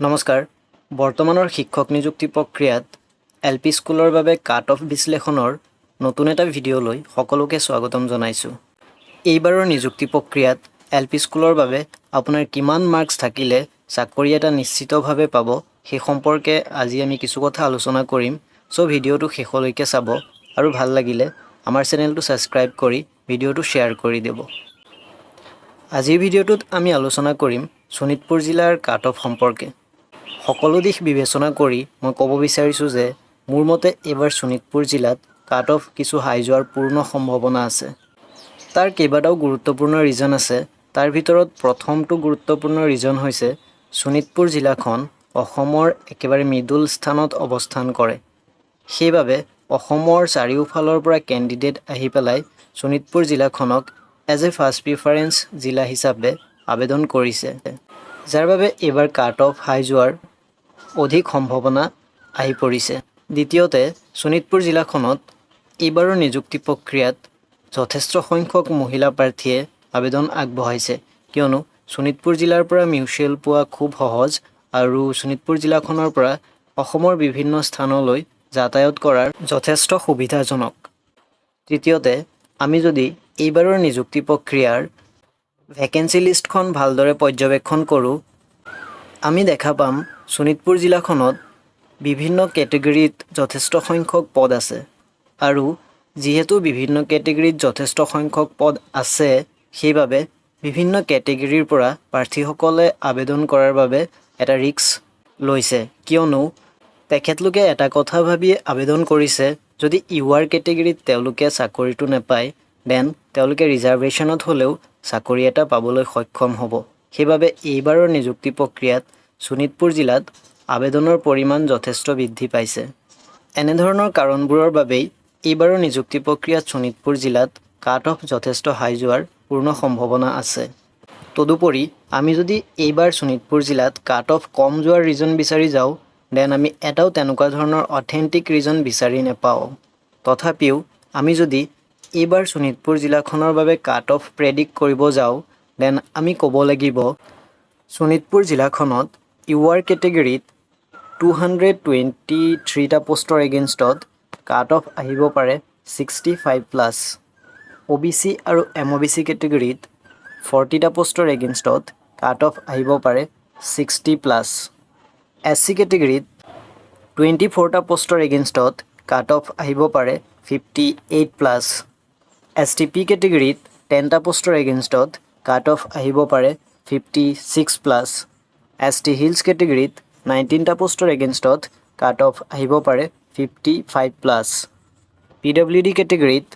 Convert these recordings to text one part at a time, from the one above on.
নমস্কাৰ বৰ্তমানৰ শিক্ষক নিযুক্তি প্ৰক্ৰিয়াত এলপি স্কুলৰ বাবে কাট অফ বিশ্লেষণৰ নতুন এটা ভিডিঅ'লৈ সকলোকে স্বাগতম জনাইছোঁ। এইবাৰৰ নিযুক্তি প্ৰক্ৰিয়াত এলপি স্কুলৰ বাবে আপোনাৰ কিমান মাৰ্কছ থাকিলে চাকৰি এটা নিশ্চিতভাৱে পাব সেই সম্পৰ্কে আজি আমি কিছু কথা আলোচনা কৰিম। সো ভিডিঅ'টো শেষলৈকে চাব আৰু ভাল লাগিলে আমাৰ চেনেলটো ছাবস্ক্ৰাইব কৰি ভিডিঅ'টো শ্বেয়াৰ কৰি দিব। আজিৰ ভিডিঅ'টোত আমি আলোচনা কৰিম শোণিতপুৰ জিলাৰ কাট অফ সম্পৰ্কে। সকলো দিশ বিবেচনা কৰি মই ক'ব বিচাৰিছোঁ যে মোৰ মতে এইবাৰ শোণিতপুৰ জিলাত কাট অফ কিছু হাই যোৱাৰ পূৰ্ণ সম্ভাৱনা আছে। তাৰ কেইবাটাও গুৰুত্বপূৰ্ণ ৰিজন আছে। তাৰ ভিতৰত প্ৰথমটো গুৰুত্বপূৰ্ণ ৰিজন হৈছে শোণিতপুৰ জিলাখন অসমৰ একেবাৰে মিডল স্থানত অৱস্থান কৰে। সেইবাবে অসমৰ চাৰিওফালৰ পৰা কেণ্ডিডেট আহি পেলাই শোণিতপুৰ জিলাখনক এজ এ ফাৰ্ষ্ট প্ৰিফাৰেঞ্চ জিলা হিচাপে আবেদন কৰিছে, যাৰ বাবে এইবাৰ কাট অফ হাই যোৱাৰ অধিক সম্ভাৱনা আহি পৰিছে। দ্বিতীয়তে শোণিতপুৰ জিলাখনত এইবাৰৰ নিযুক্তি প্ৰক্ৰিয়াত যথেষ্ট সংখ্যক মহিলা প্ৰাৰ্থীয়ে আবেদন আগবঢ়াইছে, কিয়নো শোণিতপুৰ জিলাৰ পৰা মিউচুৱেল পোৱা খুব সহজ আৰু শোণিতপুৰ জিলাখনৰ পৰা অসমৰ বিভিন্ন স্থানলৈ যাতায়াত কৰাৰ যথেষ্ট সুবিধাজনক। তৃতীয়তে আমি যদি এইবাৰৰ নিযুক্তি প্ৰক্ৰিয়াৰ ভেকেঞ্চি লিষ্টখন ভালদৰে পৰ্যবেক্ষণ কৰোঁ, আমি দেখা পাম শোণিতপুৰ জিলাখনত বিভিন্ন কেটেগৰীত যথেষ্ট সংখ্যক পদ আছে আৰু যিহেতু বিভিন্ন কেটেগৰীত যথেষ্ট সংখ্যক পদ আছে, সেইবাবে বিভিন্ন কেটেগৰীৰ পৰা প্ৰাৰ্থীসকলে আবেদন কৰাৰ বাবে এটা ৰিস্ক লৈছে, কিয়নো তেখেতলোকে এটা কথা ভাবি আবেদন কৰিছে, যদি ইউআৰ কেটেগৰীত তেওঁলোকে চাকৰিটো নাপায় দেন তেওঁলোকে ৰিজাৰ্ভেশ্যনত হ'লেও চাকৰি এটা পাবলৈ সক্ষম হ'ব। সেইবাবে এইবাৰৰ নিযুক্তি প্ৰক্ৰিয়াত শোণিতপুৰ জিলাত আবেদনৰ পৰিমাণ যথেষ্ট বৃদ্ধি পাইছে। এনেধৰণৰ কাৰণবোৰৰ বাবেই এইবাৰৰ নিযুক্তি প্ৰক্ৰিয়াত শোণিতপুৰ জিলাত কাট অফ যথেষ্ট হাই যোৱাৰ পূৰ্ণ সম্ভাৱনা আছে। তদুপৰি আমি যদি এইবাৰ শোণিতপুৰ জিলাত কাট অফ কম যোৱাৰ ৰিজন বিচাৰি যাওঁ দেন আমি এটাও তেনেকুৱা ধৰণৰ অথেণ্টিক ৰিজন বিচাৰি নাপাওঁ। তথাপিও আমি যদি এইবাৰ শোণিতপুৰ জিলাখনৰ বাবে কাট অফ প্ৰেডিক্ট কৰিব যাওঁ দেন আমি ক'ব লাগিব শোণিতপুৰ জিলাখনত ইউআৰ কেটেগৰীত 223টা পোষ্টৰ এগেইনষ্টত কাট অফ আহিব পাৰে 65+। OBC আৰু MOBC কেটেগৰীত 40টা পোষ্টৰ এগেইনষ্টত কাট অফ আহিব পাৰে 60+। SC কেটেগৰীত 24টা পোষ্টৰ এগেইনষ্টত কাট অফ আহিব পাৰে 58+। STP কেটেগৰীত 10টা পোষ্টৰ এগেইনষ্টত কাট অফ আহিব পাৰে 56+। ST হিলছ কেটেগৰীত 19টা পোষ্টৰ এগেইনষ্টত কাট অফ আহিব পাৰে 55+। PWD কেটেগৰীত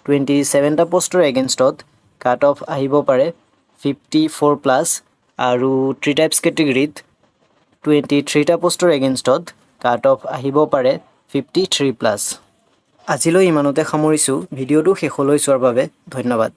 27টা পোষ্টৰ এগেইনষ্টত কাট অফ আহিব পাৰে 54+। আৰু 3 টাইপছ কেটেগৰীত 23টা পোষ্টৰ এগেইনষ্টত কাট অফ আহিব পাৰে 53+। আজিলৈ ইমানতে সামৰিছোঁ। ভিডিঅ'টো শেষলৈ চোৱাৰ বাবে ধন্যবাদ।